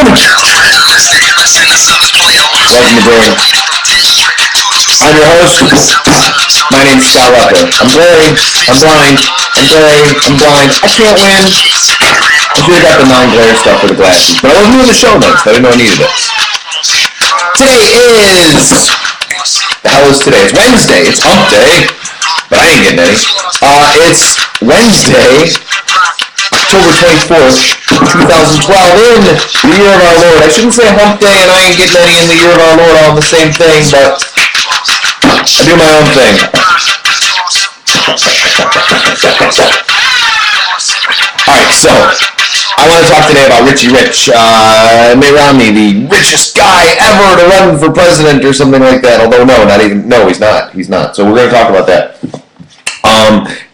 Welcome to Brewing. I'm your host. My name's Scott Rucker. I'm blurry. I'm blind. I'm blurry. I'm blind. I can't win. I should have got the non-glare stuff for the glasses, but I wasn't doing the show notes. I didn't know I needed it. Today is... The hell is today? It's Wednesday. It's hump day. But I ain't getting any. It's Wednesday, October 24th, 2012, in the year of our Lord. I shouldn't say hump day and I ain't getting any in the year of our Lord all the same thing, but I do my own thing. Alright, so I want to talk today about Richie Rich. Mitt Romney, the richest guy ever to run for president or something like that. Although no, he's not. He's not. So we're going to talk about that.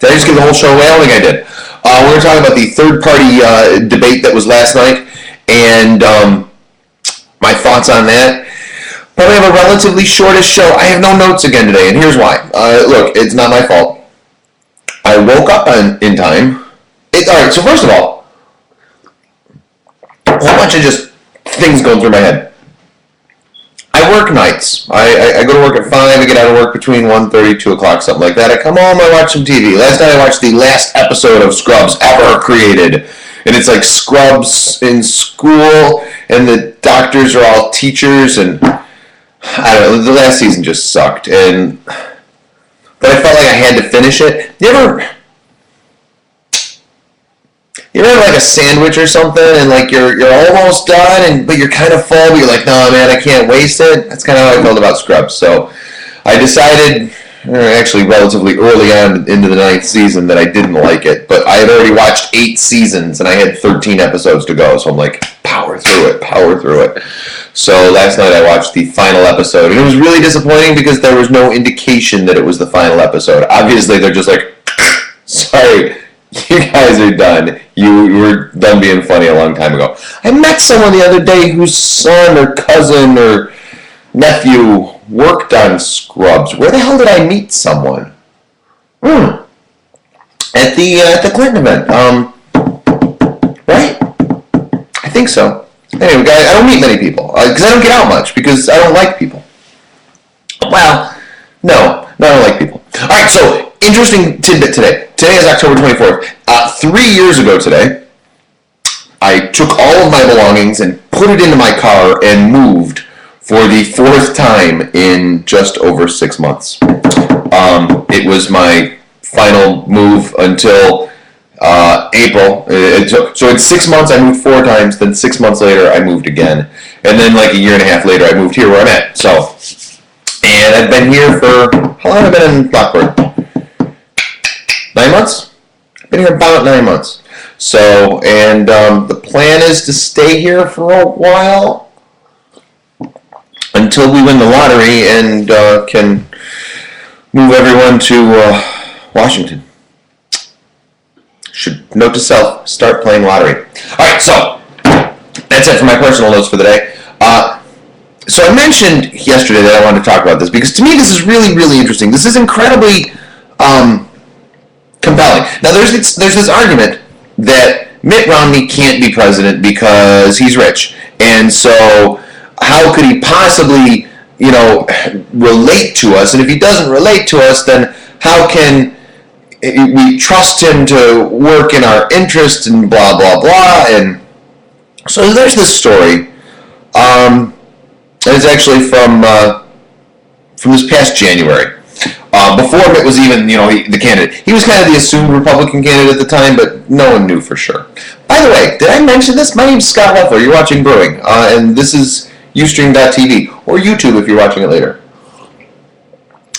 Did I just give the whole show away? I don't think I did. We're going to talk about the third-party debate that was last night, and my thoughts on that. Probably have a relatively shortest show. I have no notes again today, and here's why. Look, it's not my fault. I woke up in time. Alright, so first of all, a whole bunch of just things going through my head. I work nights. I go to work at 5, I get out of work between 1:30, 2 o'clock, something like that. I come home, I watch some TV. Last night I watched the last episode of Scrubs ever created. And it's like Scrubs in school, and the doctors are all teachers, and I don't know, the last season just sucked. But I felt like I had to finish it. You ever have like a sandwich or something and like you're almost done but you're kind of full, but you're like, no man, I can't waste it? That's kind of how I felt about Scrubs. So I decided, actually relatively early on into the 9th season, that I didn't like it. But I had already watched 8 seasons and I had 13 episodes to go. So I'm like, power through it. So last night I watched the final episode, and it was really disappointing because there was no indication that it was the final episode. Obviously they're just like, sorry, you guys are done. You were done being funny a long time ago. I met someone the other day whose son or cousin or nephew worked on Scrubs. Where the hell did I meet someone? At the Clinton event. Right? I think so. Anyway, guys, I don't meet many people because I don't get out much because I don't like people. Well, no, I don't like people. All right, so interesting tidbit today. Today is October 24th. 3 years ago today, I took all of my belongings and put it into my car and moved for the 4th time in just over 6 months. It was my final move until April. So in 6 months I moved 4 times, then 6 months later I moved again. And then like a year and a half later I moved here where I'm at. So, and I've been here for, how long have I been in Lockport? 9 months? I've been here about 9 months. So, and the plan is to stay here for a while until we win the lottery and can move everyone to Washington. Should note to self, start playing lottery. Alright, so that's it for my personal notes for the day. So I mentioned yesterday that I wanted to talk about this because to me this is really, really interesting. This is incredibly compelling. Now there's this argument that Mitt Romney can't be president because he's rich, and so how could he possibly, relate to us? And if he doesn't relate to us, then how can we trust him to work in our interests and blah blah blah? And so there's this story. It's actually from this past January. Before Mitt was even, the candidate. He was kind of the assumed Republican candidate at the time, but no one knew for sure. By the way, did I mention this? My name's Scott Rucker. You're watching Brewing, and this is Ustream.tv, or YouTube if you're watching it later.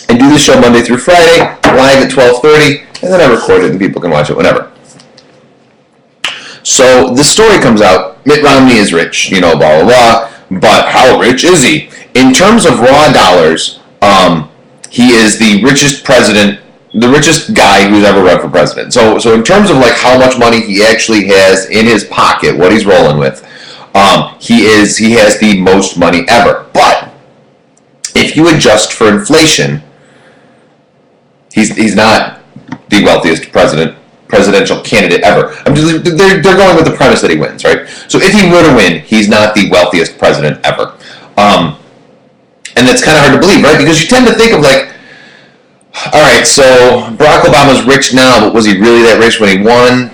I do this show Monday through Friday, live at 12:30, and then I record it and people can watch it whenever. So the story comes out, Mitt Romney is rich, blah, blah, blah, but how rich is he? In terms of raw dollars, he is the richest president, the richest guy who's ever run for president. So in terms of like how much money he actually has in his pocket, what he's rolling with, he has the most money ever. But if you adjust for inflation, he's not the wealthiest president presidential candidate ever. They're going with the premise that he wins, right? So if he were to win, he's not the wealthiest president ever. And that's kind of hard to believe, right? Because you tend to think of like, all right, so Barack Obama's rich now, but was he really that rich when he won?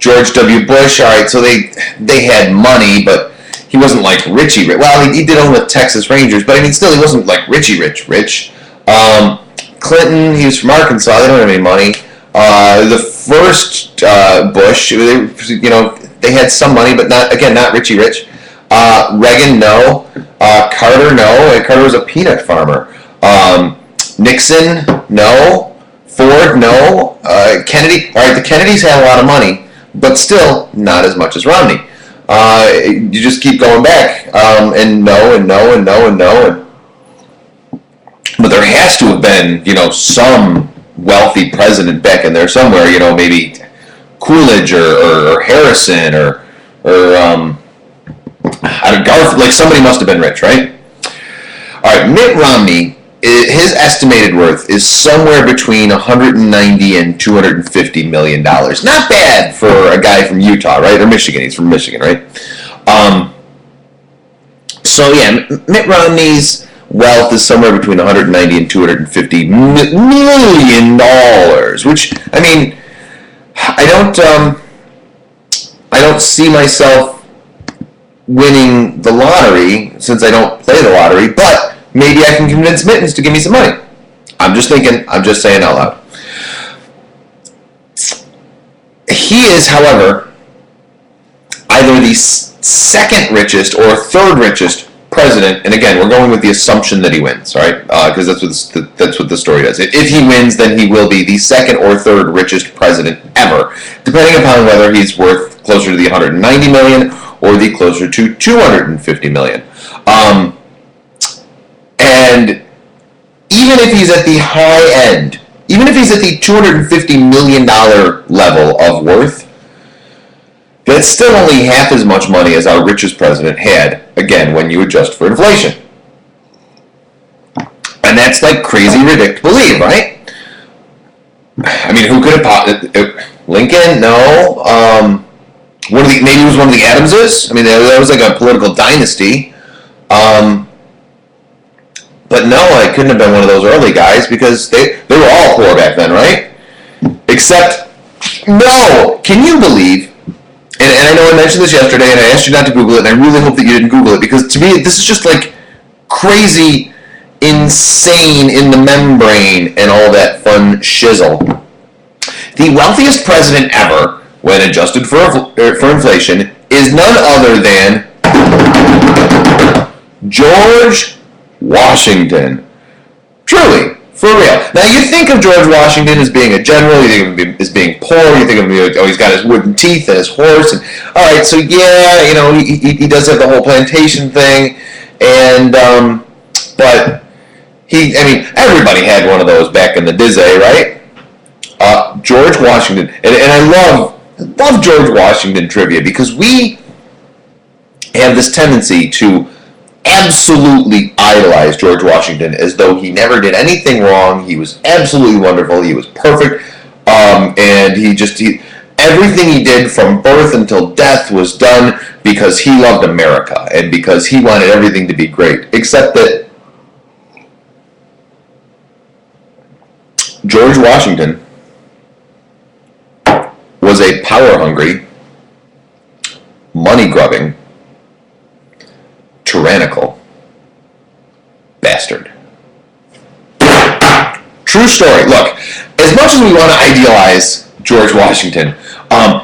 George W. Bush, all right, so they had money, but he wasn't like Richie rich. Well, he did own the Texas Rangers, but I mean, still, he wasn't like Richie rich. Clinton, he was from Arkansas. They don't have any money. The first Bush, they had some money, but not Richie rich. Reagan, no. Carter, no. Carter was a peanut farmer. Nixon, no. Ford, no. Kennedy, all right, the Kennedys had a lot of money, but still not as much as Romney. You just keep going back, and no. But there has to have been, some wealthy president back in there somewhere, maybe Coolidge or Harrison or Garfield, like somebody must have been rich, right? All right, Mitt Romney, his estimated worth is somewhere between $190 and $250 million. Not bad for a guy from Utah, right? Or Michigan. He's from Michigan, right? So yeah, Mitt Romney's wealth is somewhere between $190 and $250 million, which, I mean, I don't see myself winning the lottery since I don't play the lottery, but maybe I can convince Mittens to give me some money. I'm just saying out loud. He is, however, either the second richest or third richest president, and again, we're going with the assumption that he wins, right? Because that's what the story does. If he wins, then he will be the second or third richest president ever, depending upon whether he's worth closer to the 190 million or the closer to 250 million. And even if he's at the high end, even if he's at the $250 million level of worth, that's still only half as much money as our richest president had, again, when you adjust for inflation. And that's like crazy ridiculous to believe, right? I mean, who could have Lincoln? No. Maybe it was one of the Adamses. I mean, that was like a political dynasty. But no, it couldn't have been one of those early guys because they were all poor back then, right? Except, no, can you believe, and I know I mentioned this yesterday and I asked you not to Google it, and I really hope that you didn't Google it, because to me this is just like crazy, insane in the membrane and all that fun shizzle. The wealthiest president ever, when adjusted for inflation, is none other than George Washington. Truly, for real. Now, you think of George Washington as being a general, you think of him as being poor, you think of him, he's got his wooden teeth and his horse, and alright, so yeah, he does have the whole plantation thing, and, but everybody had one of those back in the day, right? George Washington, and I love George Washington trivia, because we have this tendency to absolutely idolize George Washington as though he never did anything wrong. He was absolutely wonderful. He was perfect. And everything he did from birth until death was done because he loved America and because he wanted everything to be great. Except that George Washington was a power-hungry, money-grubbing, tyrannical bastard. True story. Look, as much as we want to idealize George Washington,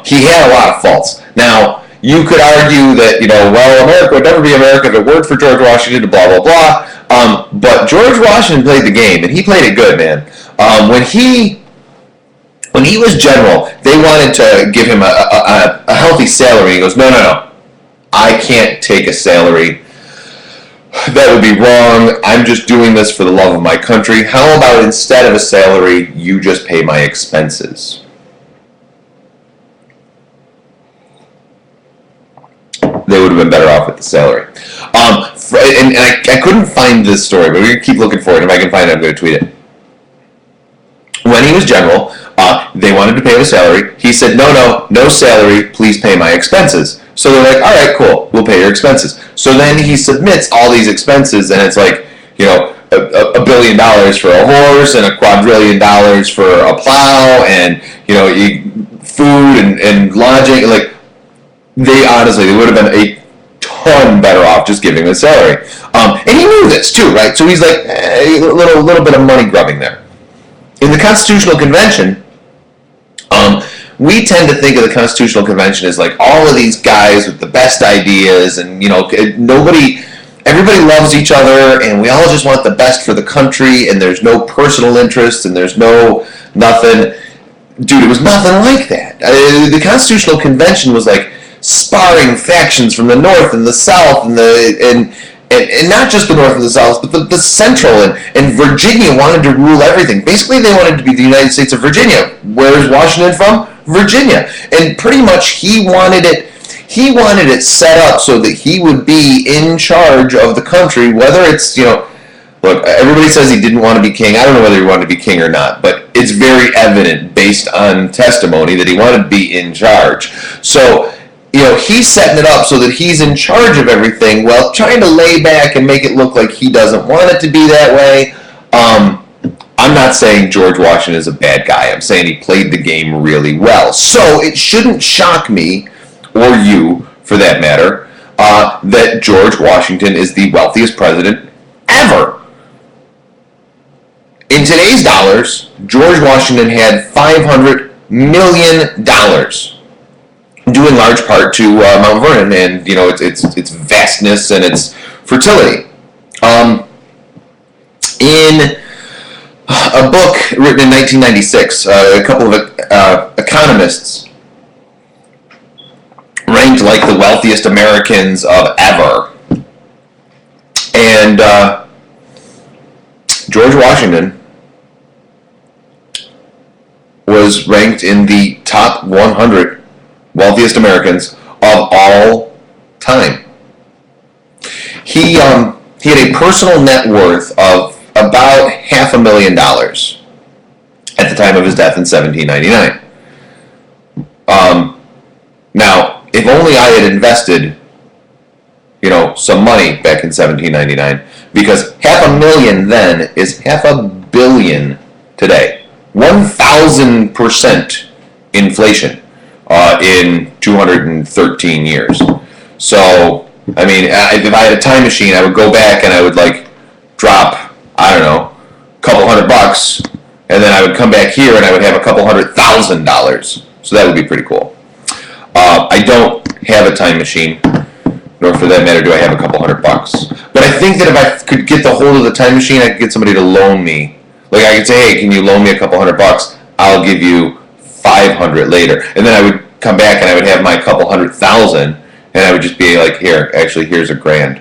he had a lot of faults. Now, you could argue that, America would never be America if it weren't for George Washington, blah, blah, blah. But George Washington played the game, and he played it good, man. When he was general, they wanted to give him a healthy salary. He goes, no, I can't take a salary. That would be wrong. I'm just doing this for the love of my country. How about instead of a salary, you just pay my expenses? They would have been better off with the salary. And I couldn't find this story, but we're going to keep looking for it. If I can find it, I'm going to tweet it. When he was general, They wanted to pay him a salary. He said, no salary, please pay my expenses. So they're like, all right, cool, we'll pay your expenses. So then he submits all these expenses, and it's like, $1 billion for a horse and $2 quadrillion for a plow, and food and lodging. Like, they would have been a ton better off just giving him a salary. And he knew this too, right? So he's like, a little bit of money grubbing there. In the Constitutional Convention, we tend to think of the Constitutional Convention as like all of these guys with the best ideas, and everybody loves each other, and we all just want the best for the country, and there's no personal interest, and there's nothing. Dude, it was nothing like that. The Constitutional Convention was like sparring factions from the North and the South, and not just the North and the South, but the Central, and Virginia wanted to rule everything. Basically, they wanted to be the United States of Virginia. Where's Washington from? Virginia. And pretty much he wanted it set up so that he would be in charge of the country, whether it's, look, everybody says he didn't want to be king. I don't know whether he wanted to be king or not, but it's very evident based on testimony that he wanted to be in charge. So, he's setting it up so that he's in charge of everything, while trying to lay back and make it look like he doesn't want it to be that way. I'm not saying George Washington is a bad guy. I'm saying he played the game really well. So it shouldn't shock me, or you, for that matter, that George Washington is the wealthiest president ever. In today's dollars, George Washington had $500 million, due in large part to Mount Vernon and its vastness and its fertility. In a book written in 1996, a couple of economists ranked like the wealthiest Americans of ever, and George Washington was ranked in the top 100 wealthiest Americans of all time. He had a personal net worth of about $500,000 at the time of his death in 1799. Now, if only I had invested, some money back in 1799, because $500,000 then is $500 million today. 1,000% inflation in 213 years. So, I mean, if I had a time machine, I would go back and I would drop, I don't know, a couple $100, and then I would come back here and I would have a couple $100,000. So that would be pretty cool. I don't have a time machine, nor for that matter do I have a couple $100. But I think that if I could get the hold of the time machine, I could get somebody to loan me. Like, I could say, hey, can you loan me a couple $100? I'll give you 500 later. And then I would come back and I would have my couple $100,000, and I would just be like, here, actually, here's $1,000.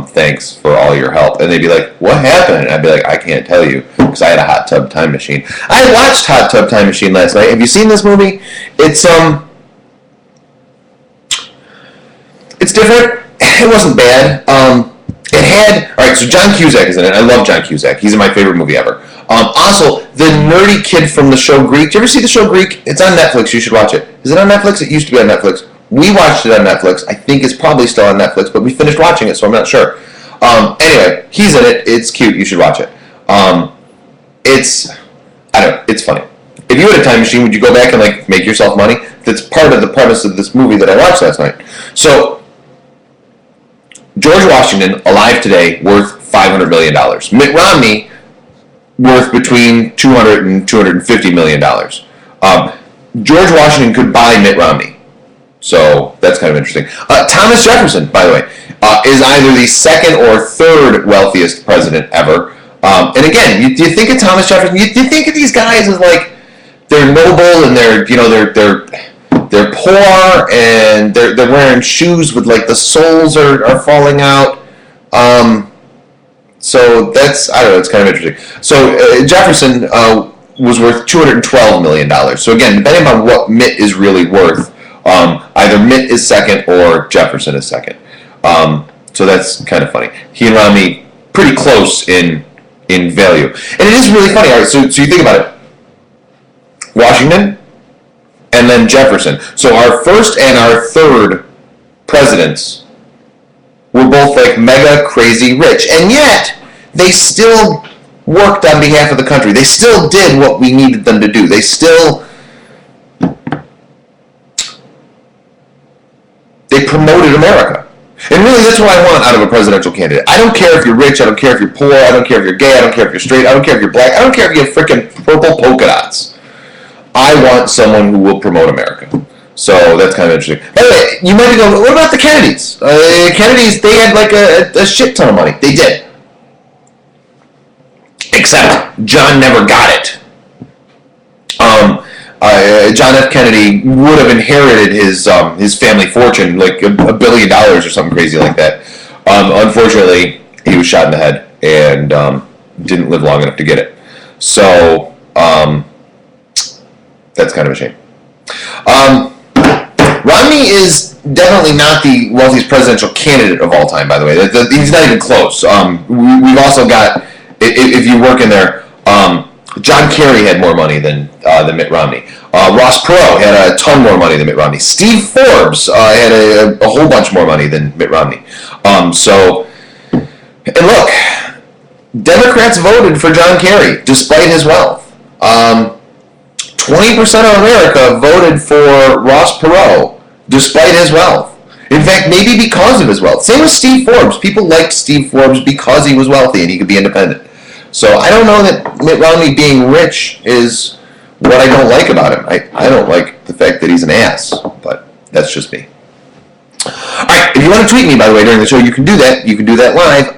Thanks for all your help. And they'd be like, what happened? And I'd be like, I can't tell you, because I had a Hot Tub Time Machine. I watched Hot Tub Time Machine last night. Have you seen this movie? It's different. It wasn't bad. It had, alright, so John Cusack is in it. I love John Cusack. He's in my favorite movie ever. Also, the nerdy kid from the show Greek. Did you ever see the show Greek? It's on Netflix. You should watch it. Is it on Netflix? It used to be on Netflix. We watched it on Netflix. I think it's probably still on Netflix, but we finished watching it, so I'm not sure. Anyway, he's in it. It's cute. You should watch it. It's funny. If you had a time machine, would you go back and make yourself money? That's part of the premise of this movie that I watched last night. So, George Washington, alive today, worth $500 million. Mitt Romney, worth between $200 and $250 million. George Washington could buy Mitt Romney. So that's kind of interesting. Thomas Jefferson, by the way, is either the second or third wealthiest president ever. And again, you think of Thomas Jefferson, you think of these guys as they're noble and they're poor and they're wearing shoes with the soles are falling out. So that's, I don't know, it's kind of interesting. So Jefferson was worth $212 million. So again, depending on what Mitt is really worth, either Mitt is second or Jefferson is second. So that's kind of funny. He and Romney pretty close in value. And it is really funny. All right, so you think about it. Washington, and then Jefferson. So our first and our third presidents were both like mega crazy rich, and yet they still worked on behalf of the country. They still did what we needed them to do. They promoted America. And really, that's what I want out of a presidential candidate. I don't care if you're rich. I don't care if you're poor. I don't care if you're gay. I don't care if you're straight. I don't care if you're black. I don't care if you have freaking purple polka dots. I want someone who will promote America. So that's kind of interesting. By the way, you might go, what about the Kennedys? Kennedys, they had like a shit ton of money. They did. Except John never got it. John F. Kennedy would have inherited his family fortune, like $1 billion or something crazy like that. Unfortunately, he was shot in the head and didn't live long enough to get it. So that's kind of a shame. Romney is definitely not the wealthiest presidential candidate of all time, by the way. He's not even close. We've also got, if you work in there, John Kerry had more money than Mitt Romney. Ross Perot had a ton more money than Mitt Romney. Steve Forbes had a whole bunch more money than Mitt Romney. And look, Democrats voted for John Kerry despite his wealth. 20% of America voted for Ross Perot despite his wealth. In fact, maybe because of his wealth. Same with Steve Forbes. People liked Steve Forbes because he was wealthy and he could be independent. So I don't know that Mitt Romney being rich is what I don't like about him. I don't like the fact that he's an ass, but that's just me. All right, if you want to tweet me, by the way, during the show, you can do that. You can do that live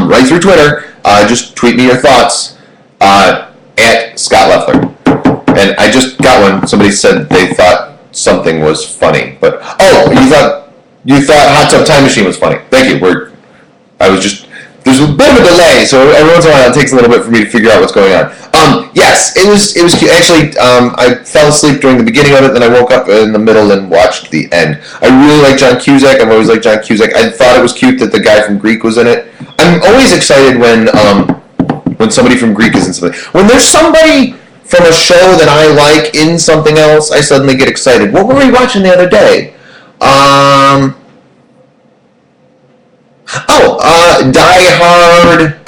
right through Twitter. Just tweet me your thoughts at Scott Leffler. And I just got one. Somebody said they thought something was funny, but you thought Hot Tub Time Machine was funny. Thank you. There's a bit of a delay, so every once in a while it takes a little bit for me to figure out what's going on. Yes, it was cute. Actually, I fell asleep during the beginning of it, then I woke up in the middle and watched the end. I really like John Cusack. I've always liked John Cusack. I thought it was cute that the guy from Greek was in it. I'm always excited when somebody from Greek is in something. When there's somebody from a show that I like in something else, I suddenly get excited. What were we watching the other day? Die Hard,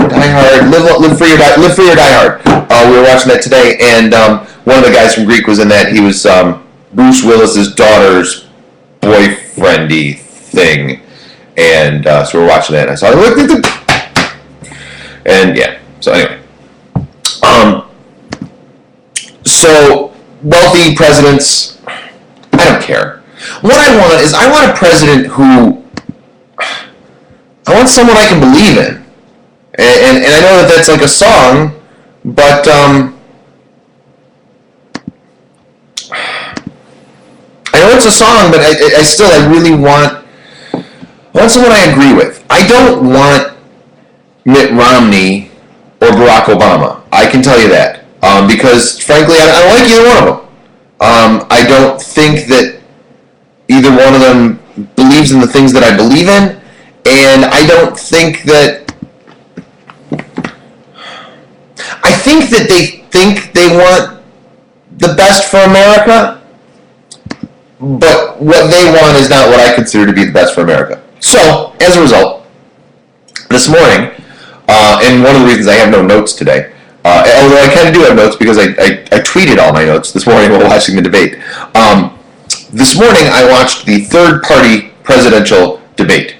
Live Free or Die Hard. We were watching that today, and one of the guys from Greek was in that. He was Bruce Willis's daughter's boyfriendy thing, and so we were watching that, and I saw it. And yeah, so anyway. So, wealthy presidents, I don't care. What I want is, I want a president who, I want someone I can believe in. And I know that that's like a song, but I know it's a song, but I really want someone I agree with. I don't want Mitt Romney or Barack Obama. I can tell you that. Because, frankly, I don't like either one of them. I don't think that either one of them believes in the things that I believe in, and I don't think that... I think that they want the best for America, but what they want is not what I consider to be the best for America. So, as a result, this morning, and one of the reasons I have no notes today, although I kind of do have notes because I tweeted all my notes this morning while watching the debate. This morning I watched the third-party presidential debate.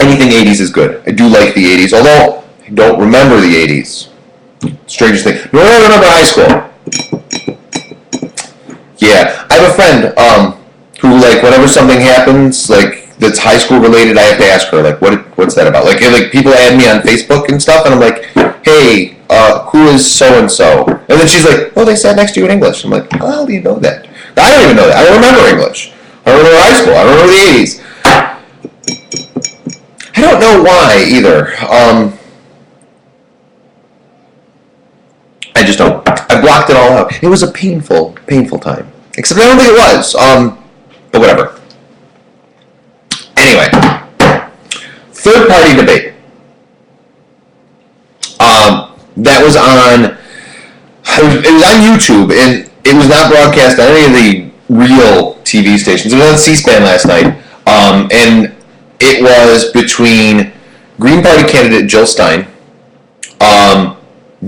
Anything 80s is good. I do like the 80s, although I don't remember the 80s. Strangest thing. No, I remember high school. Yeah, I have a friend who, like, whenever something happens, like, that's high school related, I have to ask her, like, what's that about? Like people add me on Facebook and stuff, and I'm like, hey, who is so-and-so? And then she's like, oh, they sat next to you in English. I'm like, how do you know that? I don't even know that. I don't remember English. I don't remember high school. I don't remember the 80s. I don't know why, either. I just don't. I blocked it all out. It was a painful time. Except I don't think it was. But whatever. Anyway, third-party debate. That was on it was on YouTube, and it was not broadcast on any of the real TV stations. It was on C-SPAN last night, and it was between Green Party candidate Jill Stein,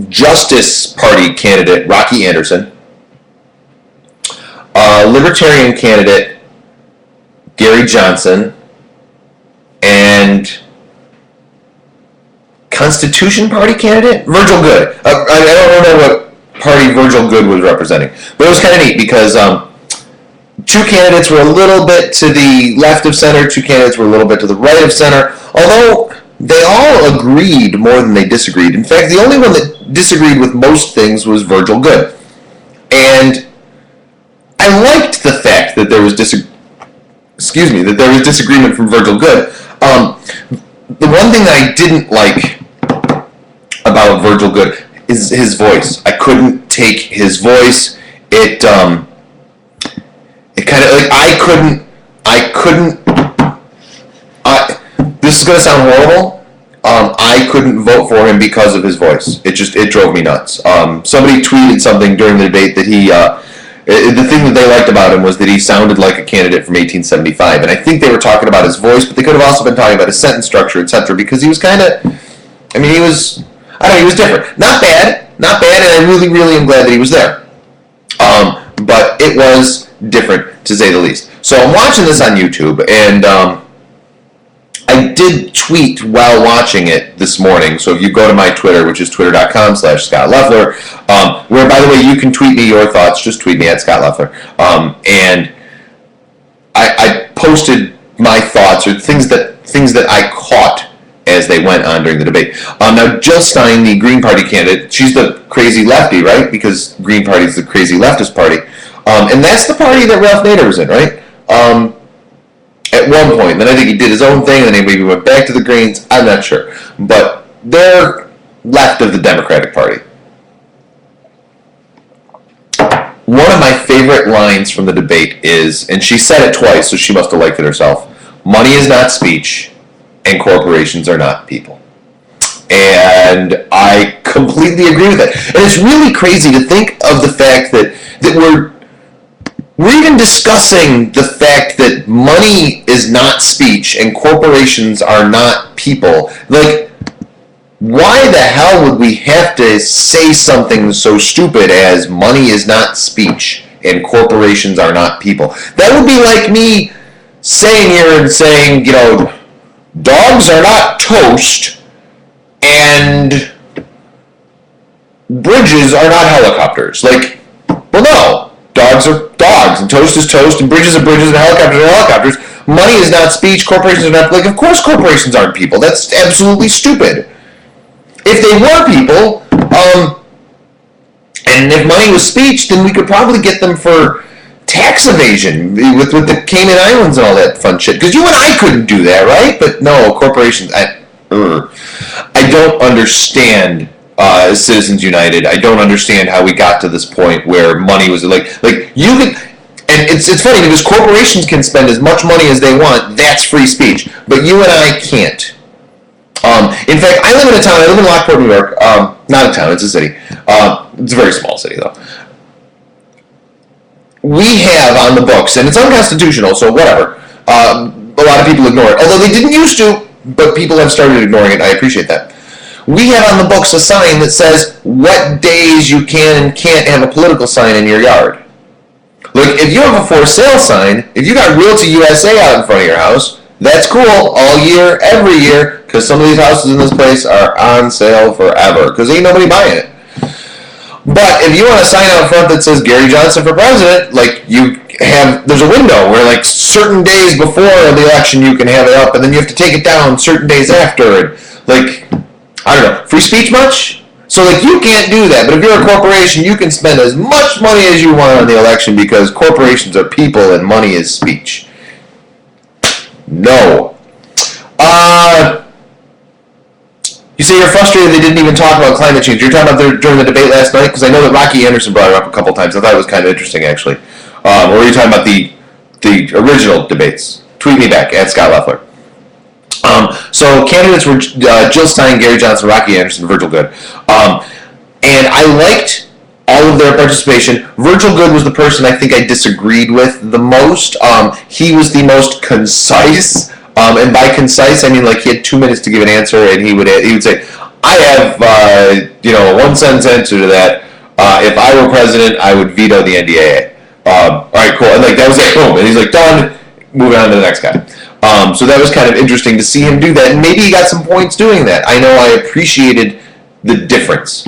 Justice Party candidate Rocky Anderson, Libertarian candidate Gary Johnson, and Constitution Party candidate Virgil Good. I don't know what party Virgil Good was representing, but it was kind of neat because two candidates were a little bit to the left of center, two candidates were a little bit to the right of center, although they all agreed more than they disagreed. In fact, the only one that disagreed with most things was Virgil Good. And I liked the fact that there was disagreement from Virgil Good. The one thing that I didn't like about Virgil Good is his voice. I couldn't take his voice. It kind of like this is gonna sound horrible. I couldn't vote for him because of his voice. It drove me nuts. Somebody tweeted something during the debate that he the thing that they liked about him was that he sounded like a candidate from 1875, and I think they were talking about his voice, but they could have also been talking about his sentence structure, etc. Because he was kind of, he was different. Not bad, and I really, really am glad that he was there. But it was different, to say the least. So I'm watching this on YouTube, and I did tweet while watching it this morning. So if you go to my Twitter, which is twitter.com/Scott Leffler, where, by the way, you can tweet me your thoughts. Just tweet me at Scott Leffler. And I posted my thoughts or things that I caught as they went on during the debate. Now, Jill Stein, the Green Party candidate, she's the crazy lefty, right? Because Green Party is the crazy leftist party. And that's the party that Ralph Nader was in, right? At one point. Then I think he did his own thing, and then maybe went back to the Greens. I'm not sure. But they're left of the Democratic Party. One of my favorite lines from the debate is, and she said it twice, so she must have liked it herself, money is not speech, and corporations are not people. And I completely agree with that. And it's really crazy to think of the fact that we're even discussing the fact that money is not speech and corporations are not people. Like, why the hell would we have to say something so stupid as money is not speech and corporations are not people? That would be like me saying here and saying, dogs are not toast and bridges are not helicopters. Like, well, no. Dogs are dogs, and toast is toast, and bridges are bridges, and helicopters are helicopters. Money is not speech, corporations are not, like, of course corporations aren't people. That's absolutely stupid. If they were people, and if money was speech, then we could probably get them for tax evasion with the Cayman Islands and all that fun shit. Because you and I couldn't do that, right? But no, corporations, I don't understand Citizens United. I don't understand how we got to this point where money was like you could, and it's funny because corporations can spend as much money as they want. That's free speech, but you and I can't. In fact, I live in a town. I live in Lockport, New York. Not a town; it's a city. It's a very small city, though. We have on the books, and it's unconstitutional, so whatever. A lot of people ignore it, although they didn't used to, but people have started ignoring it. I appreciate that. We have on the books a sign that says what days you can and can't have a political sign in your yard. Like, if you have a for sale sign, if you got Realty USA out in front of your house, that's cool all year, every year, because some of these houses in this place are on sale forever, because ain't nobody buying it. But if you want a sign out front that says Gary Johnson for president, like, there's a window where, like, certain days before the election you can have it up, and then you have to take it down certain days after, and, like, I don't know, free speech much? So, like, you can't do that. But if you're a corporation, you can spend as much money as you want on the election because corporations are people and money is speech. No. You say you're frustrated they didn't even talk about climate change. You're talking about during the debate last night? Because I know that Rocky Anderson brought it up a couple times. I thought it was kind of interesting, actually. Or were you talking about the original debates? Tweet me back, at Scott Leffler. So candidates were Jill Stein, Gary Johnson, Rocky Anderson, Virgil Good. And I liked all all of their participation. Virgil Good was the person I think I disagreed with the most. He was the most concise, and by concise I mean like he had 2 minutes to give an answer, and he would say, "I have a 1 sentence answer to that. If I were president, I would veto the NDAA." All right, cool. And like that was it. Boom. And he's like, done. Moving on to the next guy. So that was kind of interesting to see him do that, and maybe he got some points doing that. I know I appreciated the difference.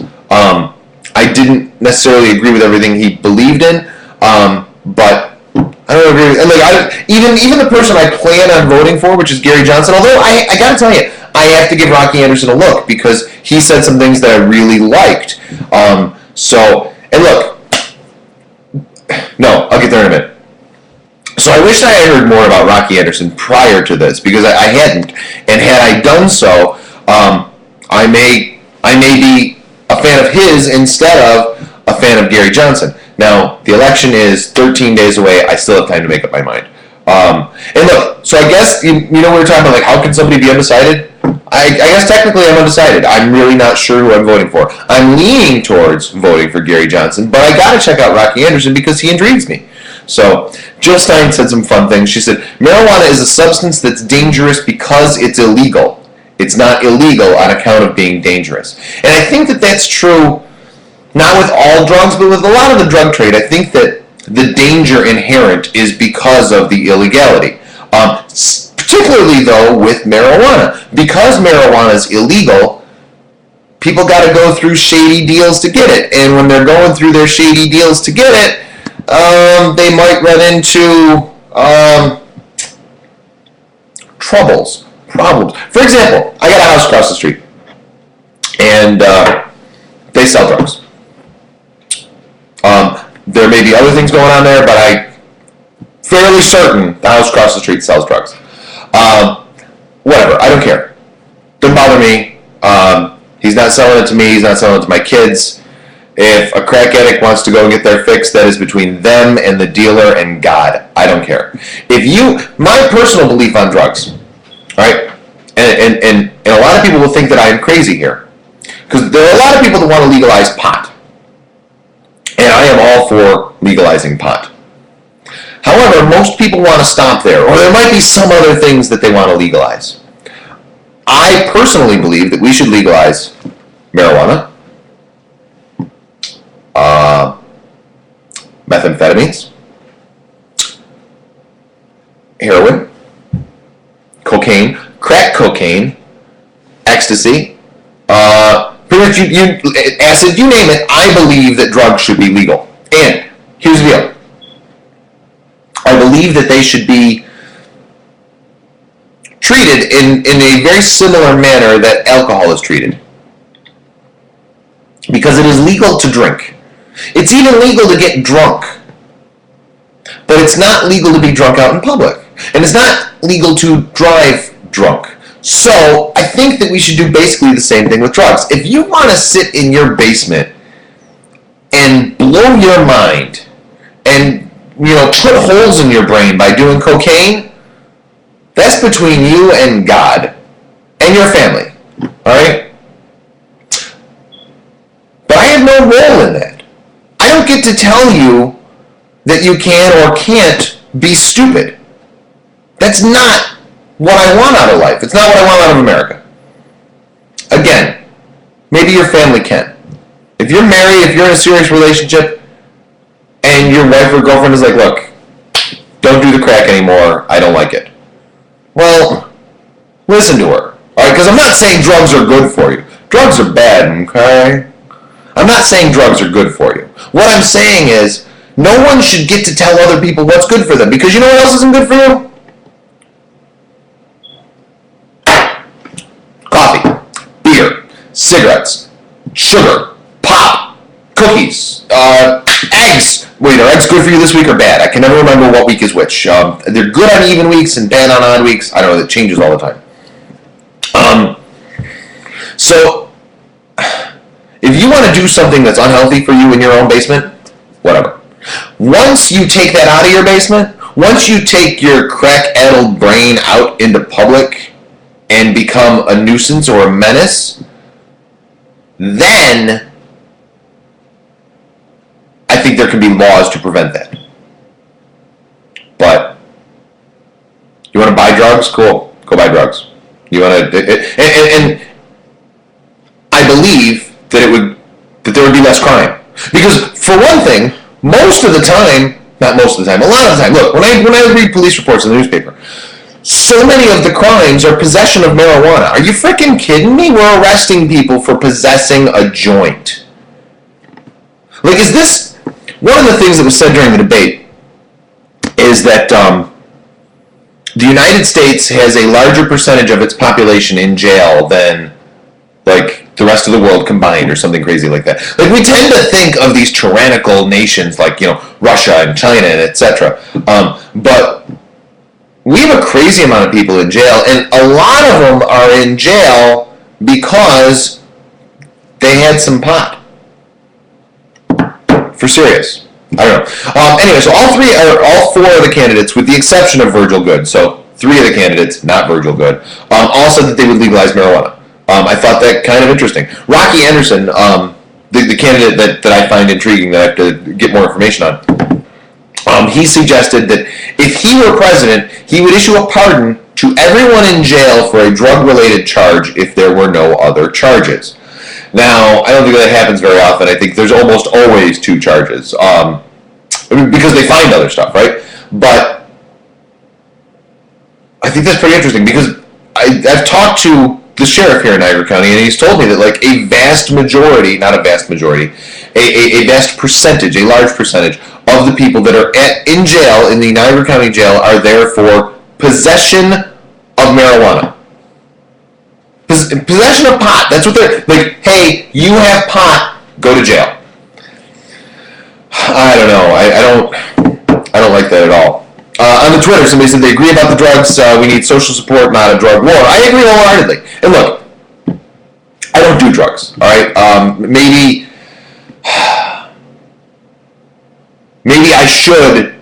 I didn't necessarily agree with everything he believed in, but I don't agree with, and like even the person I plan on voting for, which is Gary Johnson. Although I gotta tell you, I have to give Rocky Anderson a look because he said some things that I really liked. And look, no, I'll get there in a minute. So I wish I had heard more about Rocky Anderson prior to this because I hadn't, and had I done so, I may be a fan of his instead of a fan of Gary Johnson. Now the election is 13 days away. I still have time to make up my mind. And look, so I guess we were talking about like how can somebody be undecided? I guess technically I'm undecided. I'm really not sure who I'm voting for. I'm leaning towards voting for Gary Johnson, but I gotta check out Rocky Anderson because he intrigues me. So Jill Stein said some fun things. She said, marijuana is a substance that's dangerous because it's illegal. It's not illegal on account of being dangerous. And I think that that's true, not with all drugs, but with a lot of the drug trade. I think that the danger inherent is because of the illegality. Particularly, though, with marijuana. Because marijuana is illegal, people got to go through shady deals to get it. And when they're going through their shady deals to get it, they might run into problems. For example, I got a house across the street, and they sell drugs. There may be other things going on there, but I'm fairly certain the house across the street sells drugs. Whatever, I don't care. Doesn't bother me. He's not selling it to me. He's not selling it to my kids. If a crack addict wants to go and get their fix, that is between them and the dealer and God. I don't care. My personal belief on drugs, all right, and a lot of people will think that I am crazy here, because there are a lot of people that want to legalize pot, and I am all for legalizing pot. However, most people want to stop there, or there might be some other things that they want to legalize. I personally believe that we should legalize marijuana, methamphetamines, heroin, cocaine, crack cocaine, ecstasy, pretty much acid, you name it. I believe that drugs should be legal. And here's the deal. I believe that they should be treated in a very similar manner that alcohol is treated. Because it is legal to drink. It's even legal to get drunk. But it's not legal to be drunk out in public. And it's not legal to drive drunk. So I think that we should do basically the same thing with drugs. If you want to sit in your basement and blow your mind and put holes in your brain by doing cocaine, that's between you and God and your family. Alright? But I have no role in that. I don't get to tell you that you can or can't be stupid. That's not what I want out of life. It's not what I want out of America. Again, maybe your family can. If you're married, if you're in a serious relationship, and your wife or girlfriend is like, look, don't do the crack anymore, I don't like it. Well, listen to her. Alright, because I'm not saying drugs are good for you. Drugs are bad, okay? I'm not saying drugs are good for you. What I'm saying is, no one should get to tell other people what's good for them, because you know what else isn't good for you? Coffee, beer, cigarettes, sugar, pop, cookies, eggs. Wait, are eggs good for you this week or bad? I can never remember what week is which. They're good on even weeks and bad on odd weeks. I don't know, it changes all the time. So, if you want to do something that's unhealthy for you in your own basement, whatever. Once you take that out of your basement, once you take your crack-addled brain out into public and become a nuisance or a menace, then there can be laws to prevent that. But you want to buy drugs? Cool. Go buy drugs. You want to, and I believe that there would be less crime. Because for one thing, most of the time, not most of the time, a lot of the time, look, when I read police reports in the newspaper, so many of the crimes are possession of marijuana. Are you freaking kidding me? We're arresting people for possessing a joint. Like, is this, one of the things that was said during the debate is that the United States has a larger percentage of its population in jail than, like, the rest of the world combined, or something crazy like that. Like, we tend to think of these tyrannical nations like, Russia and China and etc. But we have a crazy amount of people in jail, and a lot of them are in jail because they had some pot. For serious. I don't know. Anyway, so all four of the candidates, with the exception of Virgil Good, so 3 of the candidates, not Virgil Good, all said that they would legalize marijuana. I thought that kind of interesting. Rocky Anderson, the candidate that I find intriguing, that I have to get more information on, he suggested that if he were president, he would issue a pardon to everyone in jail for a drug-related charge if there were no other charges. Now, I don't think that happens very often. I think there's almost always 2 charges, because they find other stuff, right? But I think that's pretty interesting, because I've talked to the sheriff here in Niagara County, and he's told me that, like, a vast majority, not a vast majority, a vast percentage, a large percentage of the people that are in jail, in the Niagara County jail, are there for possession of marijuana. Possession of pot. That's what they're, like, hey, you have pot, go to jail. I don't know. I don't like that at all. On the Twitter, somebody said they agree about the drugs. We need social support, not a drug war. I agree wholeheartedly. And look, I don't do drugs. All right, maybe I should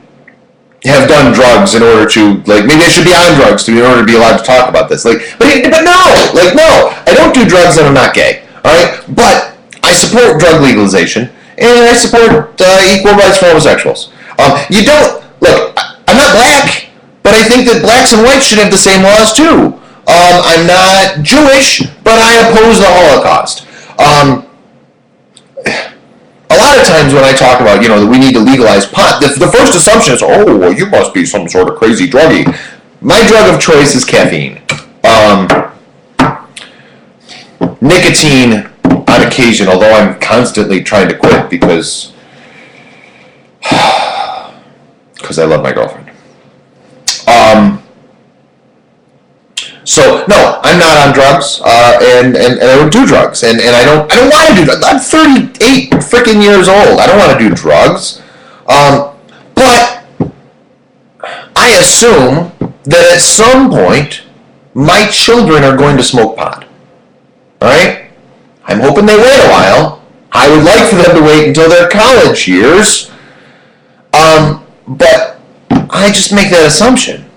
have done drugs in order to, like, maybe I should be on drugs in order to be allowed to talk about this. Like, but no, I don't do drugs and I'm not gay. All right, but I support drug legalization and I support equal rights for homosexuals. You don't look. I'm not black, but I think that blacks and whites should have the same laws too. I'm not Jewish, but I oppose the Holocaust. A lot of times when I talk about, that we need to legalize pot, the first assumption is, oh, well, you must be some sort of crazy druggie. My drug of choice is caffeine. Nicotine on occasion, although I'm constantly trying to quit because I love my girlfriend. So no, I'm not on drugs, and I don't do drugs, and I don't want to do drugs. I'm 38 freaking years old. I don't want to do drugs, but I assume that at some point my children are going to smoke pot. All right, I'm hoping they wait a while. I would like for them to wait until their college years, but I just make that assumption.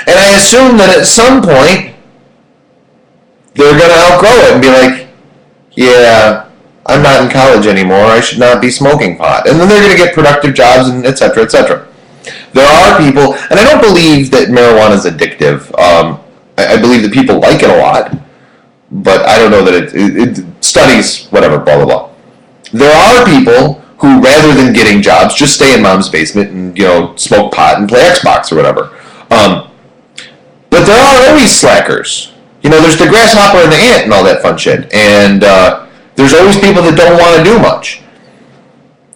And I assume that at some point, they're going to outgrow it and be like, yeah, I'm not in college anymore, I should not be smoking pot. And then they're going to get productive jobs, and et cetera, et cetera. There are people, and I don't believe that marijuana is addictive. I believe that people like it a lot, but I don't know that it studies, whatever, blah, blah, blah. There are people who, rather than getting jobs, just stay in mom's basement and, smoke pot and play Xbox or whatever. But there are always slackers. There's the grasshopper and the ant and all that fun shit. And there's always people that don't want to do much.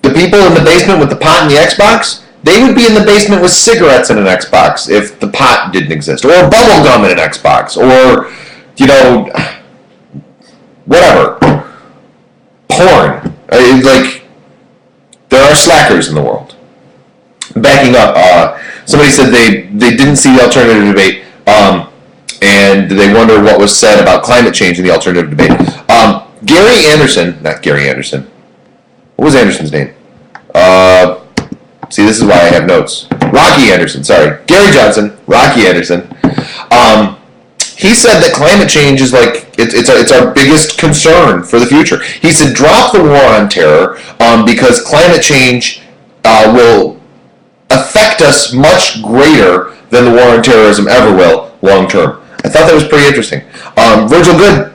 The people in the basement with the pot and the Xbox, they would be in the basement with cigarettes and an Xbox if the pot didn't exist. Or bubble gum and an Xbox. Or, whatever. Porn. There are slackers in the world. Backing up, somebody said they didn't see the alternative debate, and they wonder what was said about climate change in the alternative debate. Not Gary Anderson. What was Anderson's name? See, this is why I have notes. Rocky Anderson, sorry. Gary Johnson, Rocky Anderson. He said that climate change is it's our biggest concern for the future. He said drop the war on terror because climate change will affect us much greater than the war on terrorism ever will long term. I thought that was pretty interesting. Virgil Good,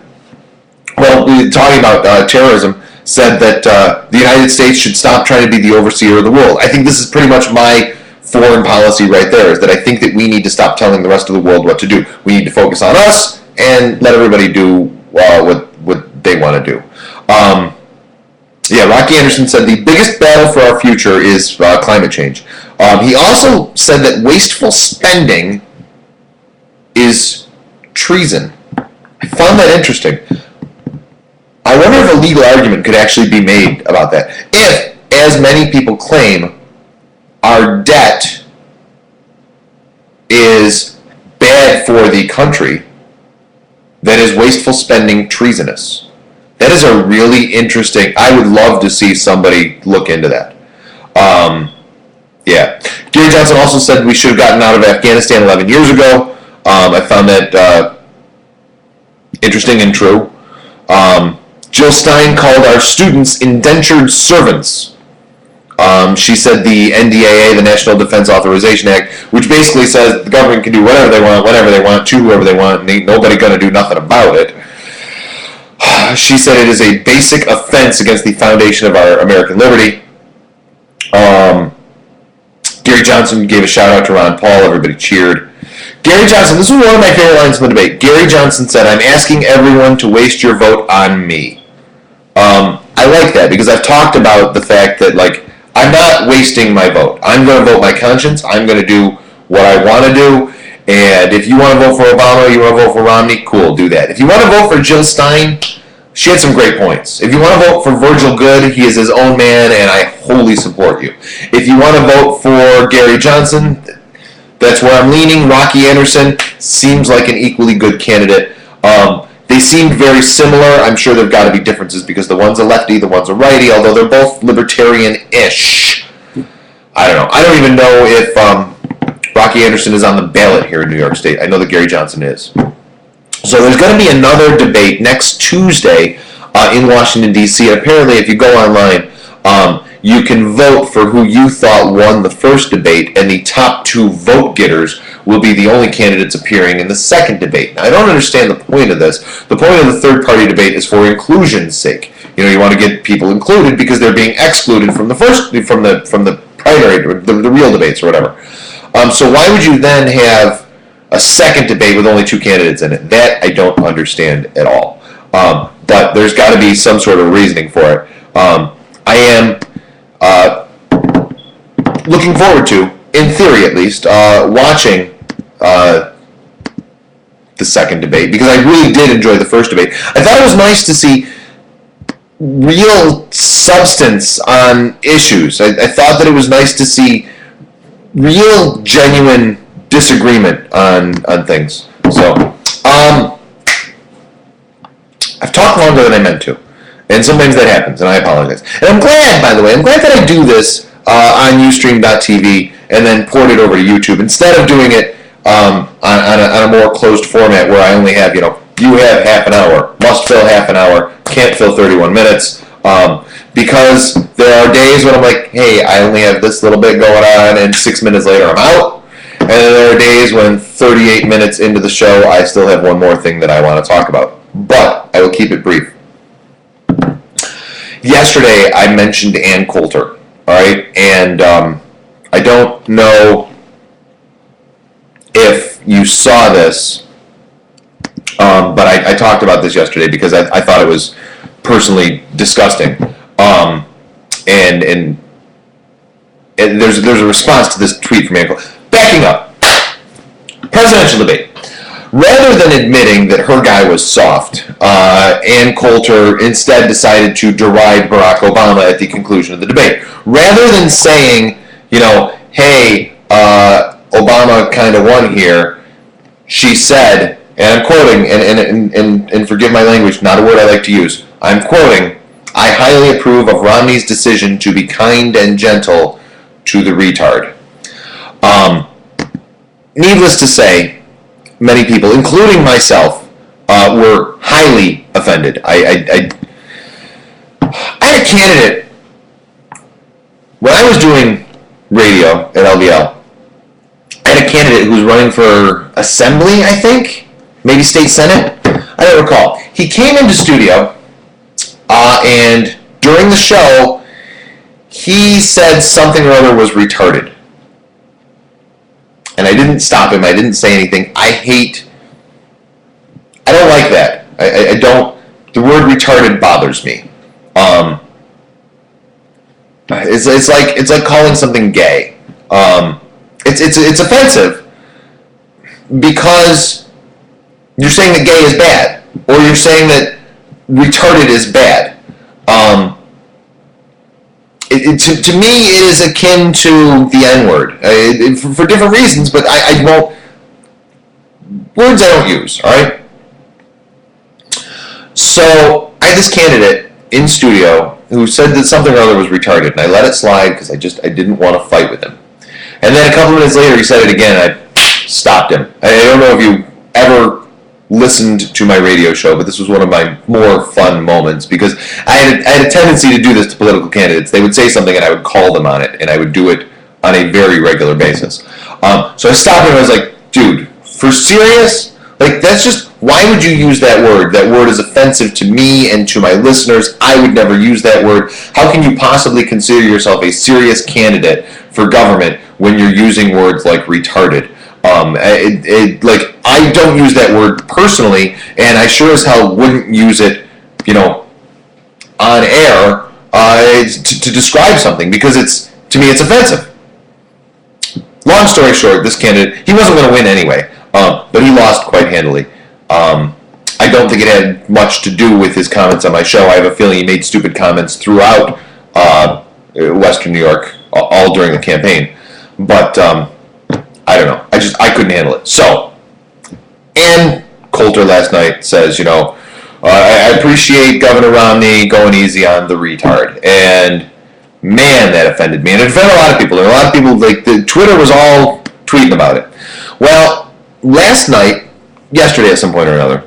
well, talking about terrorism, said that the United States should stop trying to be the overseer of the world. I think this is pretty much my foreign policy right there, is that I think that we need to stop telling the rest of the world what to do. We need to focus on us and let everybody do what they want to do. Yeah, Rocky Anderson said the biggest battle for our future is climate change. He also said that wasteful spending is treason. I found that interesting. I wonder if a legal argument could actually be made about that. If, as many people claim, our debt is bad for the country, then is wasteful spending treasonous? That is a really interesting. I would love to see somebody look into that. Yeah. Gary Johnson also said we should have gotten out of Afghanistan 11 years ago. I found that interesting and true. Jill Stein called our students indentured servants. She said the NDAA, the National Defense Authorization Act, which basically says the government can do whatever they want, whenever they want, to whoever they want, and ain't nobody going to do nothing about it. She said it is a basic offense against the foundation of our American liberty. Gary Johnson gave a shout out to Ron Paul. Everybody cheered. Gary Johnson, this was one of my favorite lines in the debate. Gary Johnson said, "I'm asking everyone to waste your vote on me." I like that because I've talked about the fact that, like, I'm not wasting my vote. I'm going to vote my conscience. I'm going to do what I want to do. And if you want to vote for Obama, you want to vote for Romney, cool, do that. If you want to vote for Jill Stein, she had some great points. If you want to vote for Virgil Good, he is his own man, and I wholly support you. If you want to vote for Gary Johnson, that's where I'm leaning. Rocky Anderson seems like an equally good candidate. They seemed very similar. I'm sure there have got to be differences because the one's a lefty, the one's a righty, although they're both libertarian-ish. I don't know. I don't even know if Rocky Anderson is on the ballot here in New York State. I know that Gary Johnson is. So there's going to be another debate next Tuesday in Washington, D.C. And apparently, if you go online, you can vote for who you thought won the first debate, and the top two vote getters will be the only candidates appearing in the second debate. Now, I don't understand the point of this. The point of the third-party debate is for inclusion's sake. You know, you want to get people included because they're being excluded from the primary, the real debates or whatever. So why would you then have a second debate with only two candidates in it? That I don't understand at all. But there's got to be some sort of reasoning for it. I am looking forward to, in theory at least, watching the second debate because I really did enjoy the first debate. I thought it was nice to see real substance on issues. I thought that it was nice to see real, genuine disagreement on things. So, I've talked longer than I meant to. And sometimes that happens, and I apologize. And I'm glad, by the way, that I do this on Ustream.tv and then port it over to YouTube instead of doing it on a more closed format where I only have, you have half an hour, must fill half an hour, can't fill 31 minutes. Because there are days when I'm like, hey, I only have this little bit going on, and 6 minutes later I'm out. And then there are days when 38 minutes into the show, I still have one more thing that I want to talk about. But I will keep it brief. Yesterday, I mentioned Ann Coulter, all right? And I don't know if you saw this, but I talked about this yesterday because I thought it was personally disgusting. And there's a response to this tweet from Ann Coulter. Backing up, presidential debate. Rather than admitting that her guy was soft, Ann Coulter instead decided to deride Barack Obama at the conclusion of the debate. Rather than saying, hey, Obama kind of won here, she said, and I'm quoting, and forgive my language, not a word I like to use, I'm quoting, "I highly approve of Romney's decision to be kind and gentle to the retard." Needless to say, many people, including myself, were highly offended. I had a candidate. When I I was doing radio at LVL, I had a candidate who was running for assembly, I think, maybe state senate. I don't recall. He came into studio, and during the show, he said something or other was retarded. And I didn't stop him. I didn't say anything. I don't like that. I don't. The word retarded bothers me. It's like calling something gay. It's offensive because you're saying that gay is bad, or you're saying that retarded is bad. To me, it is akin to the N-word for different reasons, but I won't. Words I don't use, all right? So I had this candidate in studio who said that something or other was retarded, and I let it slide because I didn't want to fight with him. And then a couple minutes later, he said it again, and I stopped him. I don't know if you ever listened to my radio show, but this was one of my more fun moments because I had a tendency to do this to political candidates. They would say something and I would call them on it, and I would do it on a very regular basis. So I stopped him and I was like, dude, for serious? Like, that's just, why would you use that word? That word is offensive to me and to my listeners. I would never use that word. How can you possibly consider yourself a serious candidate for government when you're using words like retarded? Like, I don't use that word personally, and I sure as hell wouldn't use it, on air to describe something, because to me it's offensive. Long story short, this candidate, he wasn't going to win anyway, but he lost quite handily. I don't think it had much to do with his comments on my show. I have a feeling he made stupid comments throughout Western New York all during the campaign, but I don't know. I couldn't handle it. So, Ann Coulter last night says, I appreciate Governor Romney going easy on the retard. And man, that offended me. And it offended a lot of people. And a lot of people, Twitter was all tweeting about it. Well, yesterday at some point or another,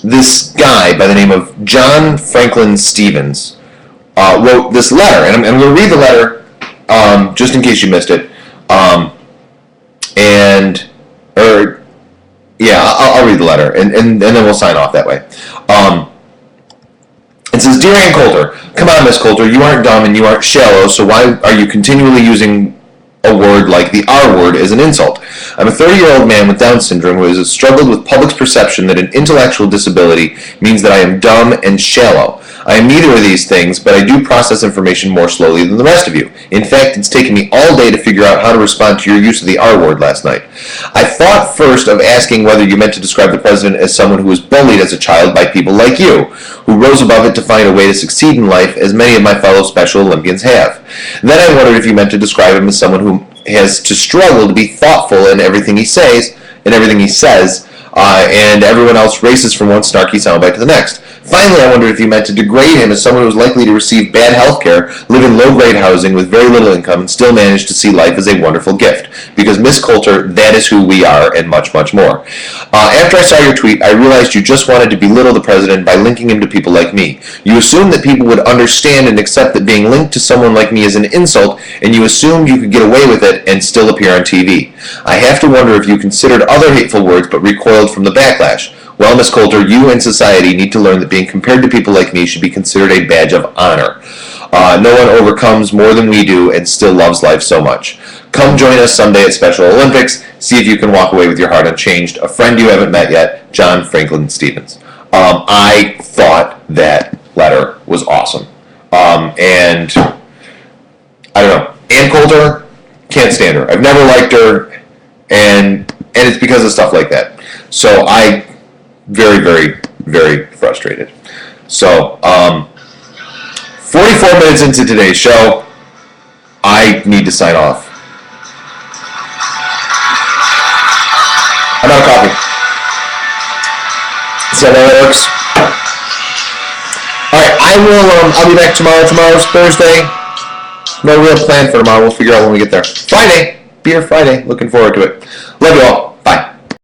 this guy by the name of John Franklin Stevens wrote this letter. And I'm going to read the letter just in case you missed it. I'll read the letter, and then we'll sign off that way. It says, Dear Ann Coulter, come on, Miss Coulter, you aren't dumb and you aren't shallow, so why are you continually using a word like the R word as an insult? I'm a 30-year-old man with Down syndrome who has struggled with public's perception that an intellectual disability means that I am dumb and shallow. I am neither of these things, but I do process information more slowly than the rest of you. In fact, it's taken me all day to figure out how to respond to your use of the R word last night. I thought first of asking whether you meant to describe the president as someone who was bullied as a child by people like you, who rose above it to find a way to succeed in life, as many of my fellow Special Olympians have. Then I wondered if you meant to describe him as someone who has to struggle to be thoughtful in everything he says, and everyone else races from one snarky soundbite to the next. Finally, I wondered if you meant to degrade him as someone who is likely to receive bad health care, live in low-grade housing with very little income, and still manage to see life as a wonderful gift. Because, Miss Coulter, that is who we are, and much, much more. After I saw your tweet, I realized you just wanted to belittle the president by linking him to people like me. You assumed that people would understand and accept that being linked to someone like me is an insult, and you assumed you could get away with it and still appear on TV. I have to wonder if you considered other hateful words but recoiled from the backlash. Well, Miss Coulter, you and society need to learn that being compared to people like me should be considered a badge of honor. No one overcomes more than we do and still loves life so much. Come join us someday at Special Olympics. See if you can walk away with your heart unchanged. A friend you haven't met yet, John Franklin Stevens. I thought that letter was awesome. And I don't know. Ann Coulter, can't stand her. I've never liked her, and it's because of stuff like that. So very, very, very frustrated. So, 44 minutes into today's show, I need to sign off. I'm out of coffee. See how that works? Alright, I'll be back tomorrow. Tomorrow's Thursday. No real plan for tomorrow. We'll figure out when we get there. Friday. Beer Friday. Looking forward to it. Love you all.